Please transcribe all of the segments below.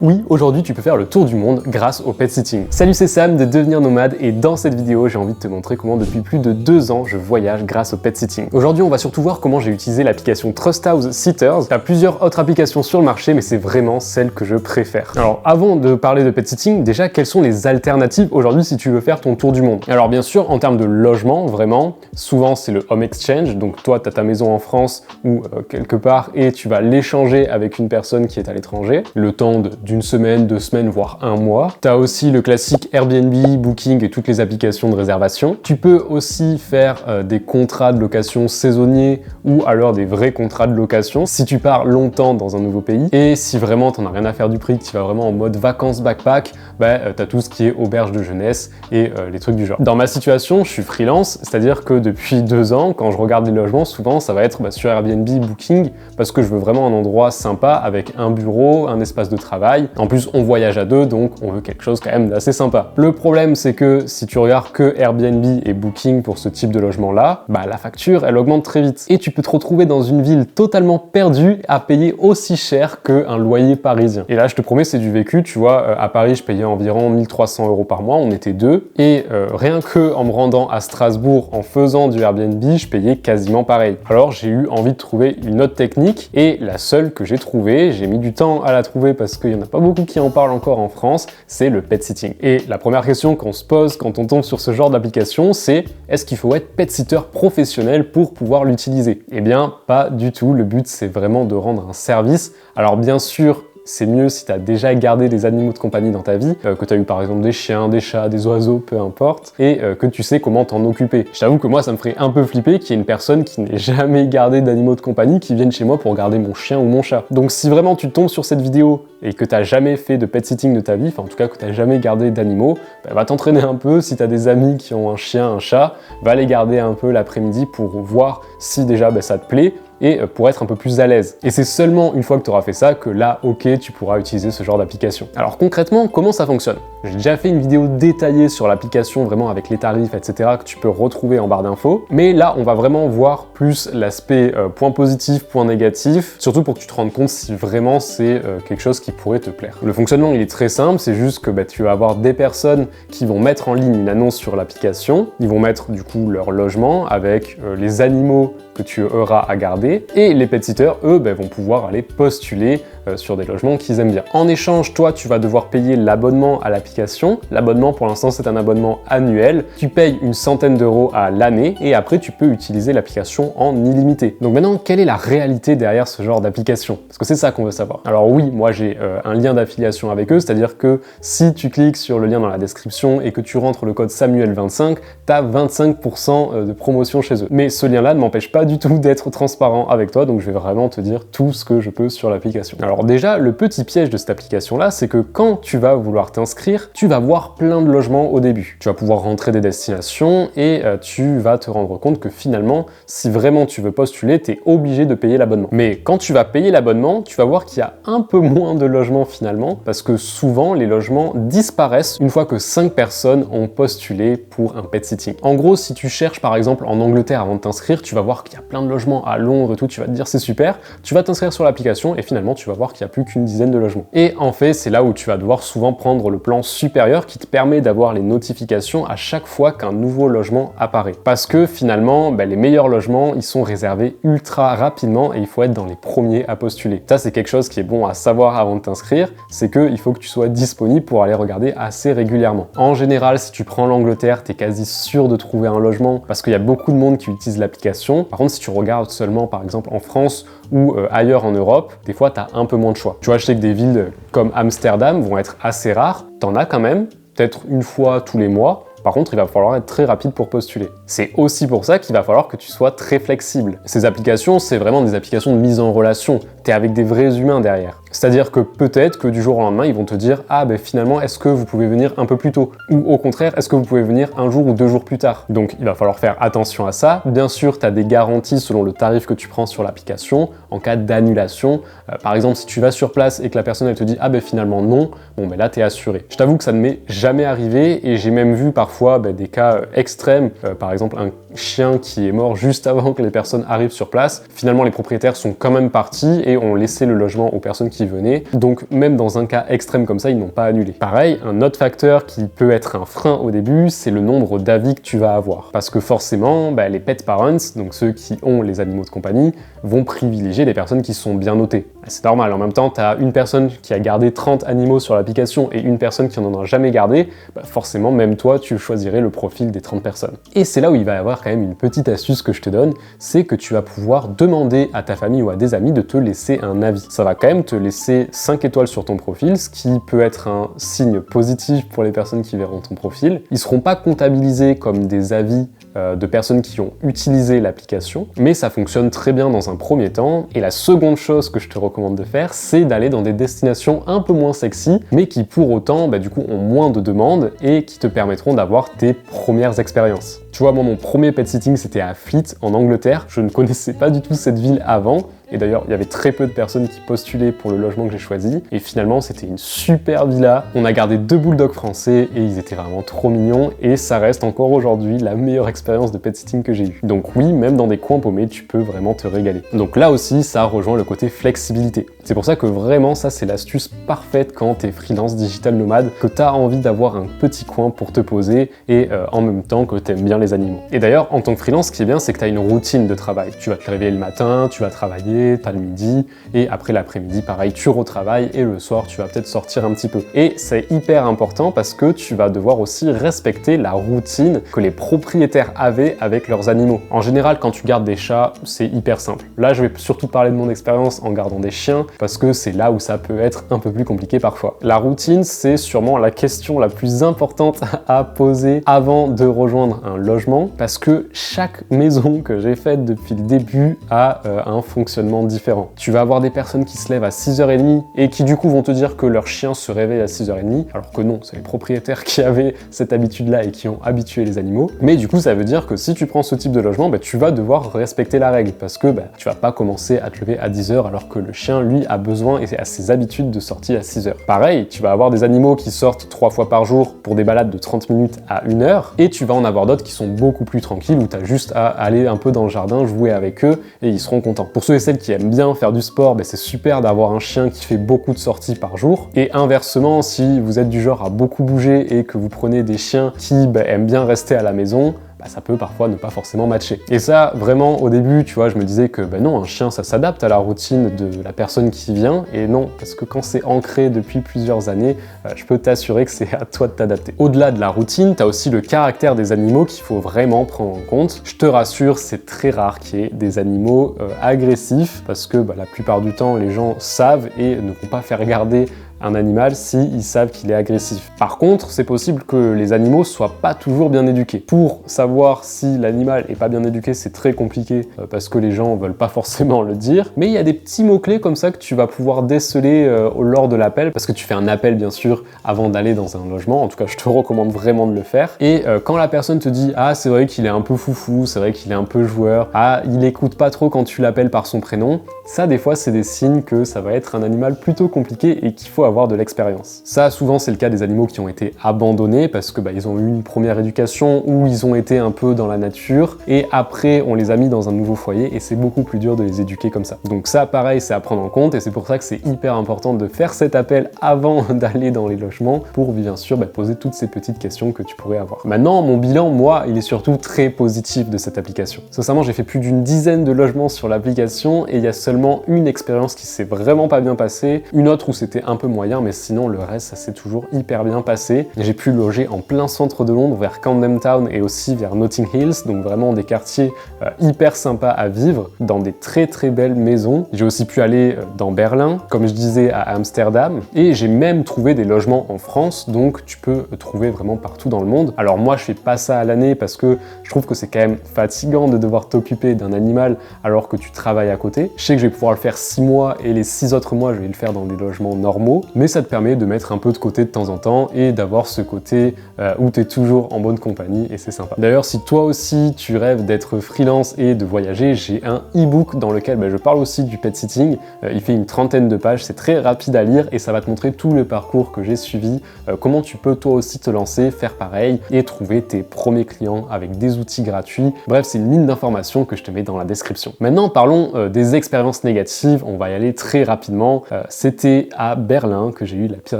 Oui, aujourd'hui tu peux faire le tour du monde grâce au pet sitting. Salut, c'est Sam de Devenir Nomade et dans cette vidéo j'ai envie de te montrer comment depuis plus de 2 ans je voyage grâce au pet sitting. Aujourd'hui on va surtout voir comment j'ai utilisé l'application Trusthouse Sitters. Il y a plusieurs autres applications sur le marché mais c'est vraiment celle que je préfère. Alors avant de parler de pet sitting, déjà quelles sont les alternatives aujourd'hui si tu veux faire ton tour du monde? Alors bien sûr en termes de logement, vraiment, souvent c'est le home exchange, donc toi tu as ta maison en France ou quelque part et tu vas l'échanger avec une personne qui est à l'étranger, le temps d'une semaine, 2 semaines, voire 1 mois. Tu as aussi le classique Airbnb, Booking et toutes les applications de réservation. Tu peux aussi faire des contrats de location saisonniers ou alors des vrais contrats de location si tu pars longtemps dans un nouveau pays. Et si vraiment t'en as rien à faire du prix, que tu vas vraiment en mode vacances backpack, tu as tout ce qui est auberge de jeunesse et les trucs du genre. Dans ma situation, je suis freelance, c'est-à-dire que depuis 2 ans, quand je regarde les logements, souvent ça va être sur Airbnb, Booking, parce que je veux vraiment un endroit sympa avec un bureau, un espace de travail. En plus, on voyage à 2, donc on veut quelque chose quand même d'assez sympa. Le problème, c'est que si tu regardes que Airbnb et Booking pour ce type de logement-là, la facture, elle augmente très vite. Et tu peux te retrouver dans une ville totalement perdue à payer aussi cher qu'un loyer parisien. Et là, je te promets, c'est du vécu. Tu vois, à Paris, je payais environ 1 300 € par mois, on était 2. Et rien que en me rendant à Strasbourg, en faisant du Airbnb, je payais quasiment pareil. Alors, j'ai eu envie de trouver une autre technique et la seule que j'ai trouvée, j'ai mis du temps à la trouver parce qu'il n'y en a pas beaucoup qui en parlent encore en France, c'est le pet sitting. Et la première question qu'on se pose quand on tombe sur ce genre d'application, c'est est-ce qu'il faut être pet sitter professionnel pour pouvoir l'utiliser? Eh bien, pas du tout. Le but, c'est vraiment de rendre un service. Alors bien sûr, c'est mieux si tu as déjà gardé des animaux de compagnie dans ta vie, que tu as eu par exemple des chiens, des chats, des oiseaux, peu importe, et que tu sais comment t'en occuper. Je t'avoue que moi, ça me ferait un peu flipper qu'il y ait une personne qui n'ait jamais gardé d'animaux de compagnie qui vienne chez moi pour garder mon chien ou mon chat. Donc si vraiment tu tombes sur cette vidéo et que tu n'as jamais fait de pet sitting de ta vie, enfin en tout cas que tu n'as jamais gardé d'animaux, va t'entraîner un peu. Si tu as des amis qui ont un chien, un chat, va les garder un peu l'après-midi pour voir si déjà ça te plaît, et pour être un peu plus à l'aise. Et c'est seulement une fois que tu auras fait ça que là, ok, tu pourras utiliser ce genre d'application. Alors concrètement, comment ça fonctionne? J'ai déjà fait une vidéo détaillée sur l'application, vraiment avec les tarifs, etc., que tu peux retrouver en barre d'infos. Mais là, on va vraiment voir plus l'aspect point positif, point négatif, surtout pour que tu te rendes compte si vraiment c'est quelque chose qui pourrait te plaire. Le fonctionnement, il est très simple, c'est juste que tu vas avoir des personnes qui vont mettre en ligne une annonce sur l'application, ils vont mettre du coup leur logement avec les animaux que tu auras à garder, et les pet sitters, eux, vont pouvoir aller postuler sur des logements qu'ils aiment bien. En échange, toi, tu vas devoir payer l'abonnement à l'application. L'abonnement, pour l'instant, c'est un abonnement annuel. Tu payes une centaine d'euros à l'année, et après, tu peux utiliser l'application en illimité. Donc maintenant, quelle est la réalité derrière ce genre d'application? Parce que c'est ça qu'on veut savoir. Alors oui, moi, j'ai un lien d'affiliation avec eux, c'est-à-dire que si tu cliques sur le lien dans la description et que tu rentres le code Samuel25, tu as 25% de promotion chez eux. Mais ce lien-là ne m'empêche pas du tout d'être transparent avec toi, donc je vais vraiment te dire tout ce que je peux sur l'application. Alors déjà, le petit piège de cette application-là, c'est que quand tu vas vouloir t'inscrire, tu vas voir plein de logements au début. Tu vas pouvoir rentrer des destinations et tu vas te rendre compte que finalement, si vraiment tu veux postuler, tu es obligé de payer l'abonnement. Mais quand tu vas payer l'abonnement, tu vas voir qu'il y a un peu moins de logements finalement, parce que souvent, les logements disparaissent une fois que 5 personnes ont postulé pour un pet sitting. En gros, si tu cherches par exemple en Angleterre avant de t'inscrire, tu vas voir qu'il y a plein de logements à Londres et tout, tu vas te dire c'est super, tu vas t'inscrire sur l'application et finalement tu vas voir qu'il n'y a plus qu'une dizaine de logements. Et en fait, c'est là où tu vas devoir souvent prendre le plan supérieur qui te permet d'avoir les notifications à chaque fois qu'un nouveau logement apparaît. Parce que finalement, les meilleurs logements, ils sont réservés ultra rapidement et il faut être dans les premiers à postuler. Ça, c'est quelque chose qui est bon à savoir avant de t'inscrire, c'est qu'il faut que tu sois disponible pour aller regarder assez régulièrement. En général, si tu prends l'Angleterre, tu es quasi sûr de trouver un logement parce qu'il y a beaucoup de monde qui utilise l'application. Par contre, si tu regardes seulement par exemple en France ou ailleurs en Europe, des fois tu as un peu moins de choix. Tu vois, je sais que des villes comme Amsterdam vont être assez rares, t'en as quand même, peut-être une fois tous les mois. Par contre, il va falloir être très rapide pour postuler. C'est aussi pour ça qu'il va falloir que tu sois très flexible. Ces applications, c'est vraiment des applications de mise en relation. Tu es avec des vrais humains derrière. C'est-à-dire que peut-être que du jour au lendemain, ils vont te dire « Ah, finalement, est-ce que vous pouvez venir un peu plus tôt ?» Ou au contraire, « Est-ce que vous pouvez venir 1 jour ou 2 jours plus tard ?» Donc, il va falloir faire attention à ça. Bien sûr, tu as des garanties selon le tarif que tu prends sur l'application en cas d'annulation. Par exemple, si tu vas sur place et que la personne, elle te dit « Ah, finalement, non », là, tu es assuré. Je t'avoue que ça ne m'est jamais arrivé et j'ai même vu parfois des cas extrêmes. Par exemple, exemple un chien qui est mort juste avant que les personnes arrivent sur place, finalement les propriétaires sont quand même partis et ont laissé le logement aux personnes qui venaient. Donc même dans un cas extrême comme ça, ils n'ont pas annulé. Pareil, un autre facteur qui peut être un frein au début, c'est le nombre d'avis que tu vas avoir. Parce que forcément, les pet parents, donc ceux qui ont les animaux de compagnie, vont privilégier les personnes qui sont bien notées. C'est normal, en même temps, tu as une personne qui a gardé 30 animaux sur l'application et une personne qui n'en a jamais gardé, forcément, même toi, tu choisirais le profil des 30 personnes. Et c'est là où il va y avoir quand même une petite astuce que je te donne, c'est que tu vas pouvoir demander à ta famille ou à des amis de te laisser un avis. Ça va quand même te laisser 5 étoiles sur ton profil, ce qui peut être un signe positif pour les personnes qui verront ton profil. Ils seront pas comptabilisés comme des avis de personnes qui ont utilisé l'application, mais ça fonctionne très bien dans un premier temps. Et la seconde chose que je te recommande de faire, c'est d'aller dans des destinations un peu moins sexy, mais qui pour autant, du coup, ont moins de demandes et qui te permettront d'avoir tes premières expériences. Tu vois, moi, mon premier pet sitting, c'était à Fleet, en Angleterre. Je ne connaissais pas du tout cette ville avant. Et d'ailleurs, il y avait très peu de personnes qui postulaient pour le logement que j'ai choisi. Et finalement, c'était une super villa. On a gardé 2 bulldogs français et ils étaient vraiment trop mignons. Et ça reste encore aujourd'hui la meilleure expérience de pet sitting que j'ai eue. Donc oui, même dans des coins paumés, tu peux vraiment te régaler. Donc là aussi, ça rejoint le côté flexibilité. C'est pour ça que vraiment, ça, c'est l'astuce parfaite quand t'es freelance digital nomade, que t'as envie d'avoir un petit coin pour te poser et en même temps que t'aimes bien les animaux. Et d'ailleurs, en tant que freelance, ce qui est bien, c'est que t'as une routine de travail. Tu vas te réveiller le matin, tu vas travailler, t'as le midi, et après l'après-midi, pareil, tu retravailles, et le soir, tu vas peut-être sortir un petit peu. Et c'est hyper important parce que tu vas devoir aussi respecter la routine que les propriétaires avaient avec leurs animaux. En général, quand tu gardes des chats, c'est hyper simple. Là, je vais surtout parler de mon expérience en gardant des chiens, parce que c'est là où ça peut être un peu plus compliqué parfois. La routine, c'est sûrement la question la plus importante à poser avant de rejoindre un logement, parce que chaque maison que j'ai faite depuis le début a un fonctionnement différent. Tu vas avoir des personnes qui se lèvent à 6h30 et qui du coup vont te dire que leur chien se réveille à 6h30, alors que non, c'est les propriétaires qui avaient cette habitude-là et qui ont habitué les animaux. Mais du coup, ça veut dire que si tu prends ce type de logement, tu vas devoir respecter la règle, parce que tu vas pas commencer à te lever à 10h alors que le chien, lui, a besoin et a ses habitudes de sortie à 6h. Pareil, tu vas avoir des animaux qui sortent 3 fois par jour pour des balades de 30 minutes à 1h, et tu vas en avoir d'autres qui sont beaucoup plus tranquilles, où tu as juste à aller un peu dans le jardin, jouer avec eux, et ils seront contents. Pour ceux et celles qui aiment bien faire du sport, c'est super d'avoir un chien qui fait beaucoup de sorties par jour. Et inversement, si vous êtes du genre à beaucoup bouger et que vous prenez des chiens qui aiment bien rester à la maison, ça peut parfois ne pas forcément matcher. Et ça, vraiment, au début, tu vois, je me disais que non, un chien, ça s'adapte à la routine de la personne qui vient, et non, parce que quand c'est ancré depuis plusieurs années, je peux t'assurer que c'est à toi de t'adapter. Au-delà de la routine, t'as aussi le caractère des animaux qu'il faut vraiment prendre en compte. Je te rassure, c'est très rare qu'il y ait des animaux agressifs, parce que la plupart du temps, les gens savent et ne vont pas faire garder un animal s'ils savent qu'il est agressif. Par contre, c'est possible que les animaux soient pas toujours bien éduqués. Pour savoir si l'animal est pas bien éduqué, c'est très compliqué parce que les gens veulent pas forcément le dire. Mais il y a des petits mots-clés comme ça que tu vas pouvoir déceler lors de l'appel, parce que tu fais un appel bien sûr avant d'aller dans un logement. En tout cas, je te recommande vraiment de le faire. Et quand la personne te dit « Ah, c'est vrai qu'il est un peu foufou, c'est vrai qu'il est un peu joueur, ah, il écoute pas trop quand tu l'appelles par son prénom », ça, des fois, c'est des signes que ça va être un animal plutôt compliqué et qu'il faut avoir de l'expérience. Ça, souvent, c'est le cas des animaux qui ont été abandonnés parce que ils ont eu une première éducation ou ils ont été un peu dans la nature et après, on les a mis dans un nouveau foyer et c'est beaucoup plus dur de les éduquer comme ça. Donc ça, pareil, c'est à prendre en compte et c'est pour ça que c'est hyper important de faire cet appel avant d'aller dans les logements pour, bien sûr, poser toutes ces petites questions que tu pourrais avoir. Maintenant, mon bilan, moi, il est surtout très positif de cette application. Sincèrement, j'ai fait plus d'une dizaine de logements sur l'application et il y a seulement une expérience qui s'est vraiment pas bien passée, une autre où c'était un peu moyen, mais sinon le reste ça s'est toujours hyper bien passé. J'ai pu loger en plein centre de Londres, vers Camden Town et aussi vers Notting Hills, donc vraiment des quartiers hyper sympas à vivre, dans des très très belles maisons. J'ai aussi pu aller dans Berlin, comme je disais à Amsterdam, et j'ai même trouvé des logements en France, donc tu peux trouver vraiment partout dans le monde. Alors moi je fais pas ça à l'année parce que je trouve que c'est quand même fatigant de devoir t'occuper d'un animal alors que tu travailles à côté. Je sais que je vais pouvoir le faire 6 mois et les 6 autres mois je vais le faire dans des logements normaux, mais ça te permet de mettre un peu de côté de temps en temps et d'avoir ce côté où tu es toujours en bonne compagnie et c'est sympa. D'ailleurs, si toi aussi tu rêves d'être freelance et de voyager, j'ai un e-book dans lequel je parle aussi du pet sitting. Il fait une 30aine de pages, c'est très rapide à lire et ça va te montrer tout le parcours que j'ai suivi, comment tu peux toi aussi te lancer, faire pareil et trouver tes premiers clients avec des outils gratuits. Bref, c'est une mine d'informations que je te mets dans la description. Maintenant, parlons des expériences négatives. On va y aller très rapidement. C'était à Berlin que j'ai eu la pire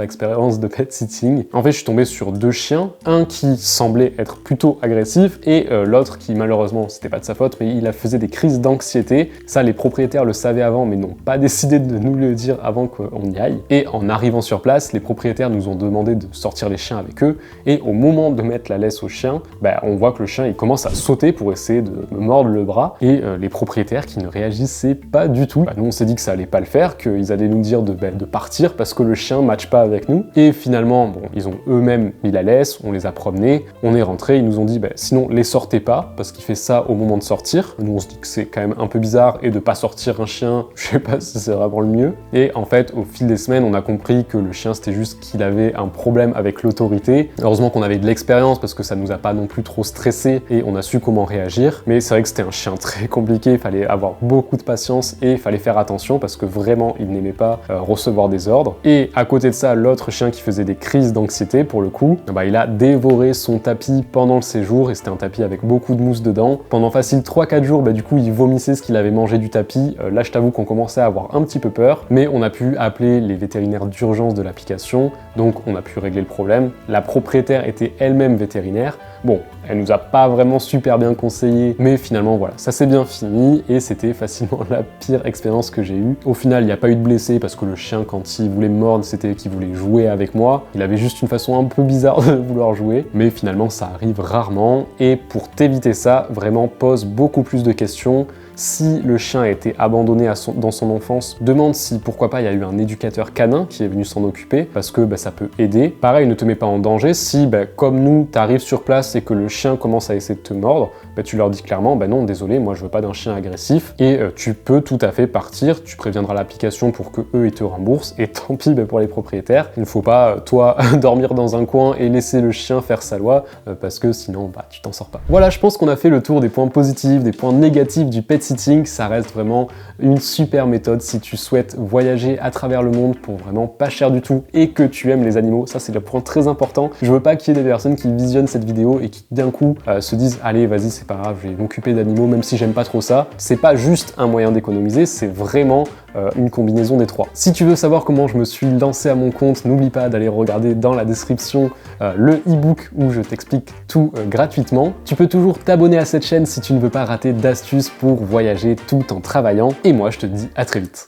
expérience de pet sitting. En fait, je suis tombé sur 2 chiens, un qui semblait être plutôt agressif et l'autre qui malheureusement, c'était pas de sa faute, mais il faisait des crises d'anxiété. Ça, les propriétaires le savaient avant, mais n'ont pas décidé de nous le dire avant qu'on y aille. Et en arrivant sur place, les propriétaires nous ont demandé de sortir les chiens avec eux. Et au moment de mettre la laisse au chien, on voit que le chien il commence à sauter pour essayer de me mordre le bras. Et les propriétaires qui ne réagissaient pas du tout. Nous, on s'est dit que ça allait pas le faire, qu'ils allaient nous dire de partir parce que le chien matche pas avec nous. Et finalement, bon, ils ont eux-mêmes mis la laisse, on les a promenés, on est rentrés, ils nous ont dit sinon les sortez pas parce qu'il fait ça au moment de sortir. Nous, on se dit que c'est quand même un peu bizarre et de pas sortir un chien, je sais pas si c'est vraiment le mieux. Et en fait, au fil des semaines, on a compris que le chien, c'était juste qu'il avait un problème avec l'autorité. Heureusement qu'on avait de l'expérience parce que ça nous a pas non plus trop stressé et on a su comment réagir. Mais c'est vrai que c'était un chien très compliqué, il fallait avoir beaucoup de patience et il fallait faire attention parce que vraiment, il n'aimait pas recevoir des ordres. Et à côté de ça, l'autre chien qui faisait des crises d'anxiété, pour le coup, il a dévoré son tapis pendant le séjour et c'était un tapis avec beaucoup de mousse dedans. Pendant facile 3-4 jours, du coup, il vomissait ce qu'il avait mangé du tapis. Là, je t'avoue qu'on commençait à avoir un petit peu peur, mais on a pu appeler les vétérinaires d'urgence de l'application, donc on a pu régler le problème. La propriétaire était elle-même vétérinaire. Bon, elle nous a pas vraiment super bien conseillé, mais finalement voilà, ça s'est bien fini et c'était facilement la pire expérience que j'ai eue. Au final, il n'y a pas eu de blessés parce que le chien, quand il voulait me mordre, c'était qu'il voulait jouer avec moi. Il avait juste une façon un peu bizarre de vouloir jouer, mais finalement ça arrive rarement. Et pour t'éviter ça, vraiment pose beaucoup plus de questions. Si le chien a été abandonné dans son enfance, demande si, pourquoi pas, il y a eu un éducateur canin qui est venu s'en occuper, parce que ça peut aider. Pareil, ne te mets pas en danger. Si, comme nous, tu arrives sur place et que le chien commence à essayer de te mordre, tu leur dis clairement, non, désolé, moi je veux pas d'un chien agressif, et tu peux tout à fait partir, tu préviendras l'application pour que eux ils te remboursent, et tant pis pour les propriétaires. Il ne faut pas, toi, dormir dans un coin et laisser le chien faire sa loi, parce que sinon, tu t'en sors pas. Voilà, je pense qu'on a fait le tour des points positifs, des points négatifs du pet sitting. Ça reste vraiment une super méthode si tu souhaites voyager à travers le monde pour vraiment pas cher du tout et que tu aimes les animaux. Ça, c'est le point très important. Je veux pas qu'il y ait des personnes qui visionnent cette vidéo et qui d'un coup se disent allez, vas-y, c'est pas grave, je vais m'occuper d'animaux même si j'aime pas trop ça. C'est pas juste un moyen d'économiser, c'est vraiment une combinaison des trois. Si tu veux savoir comment je me suis lancé à mon compte, n'oublie pas d'aller regarder dans la description le e-book où je t'explique tout gratuitement. Tu peux toujours t'abonner à cette chaîne si tu ne veux pas rater d'astuces pour voyager tout en travaillant. Et moi, je te dis à très vite.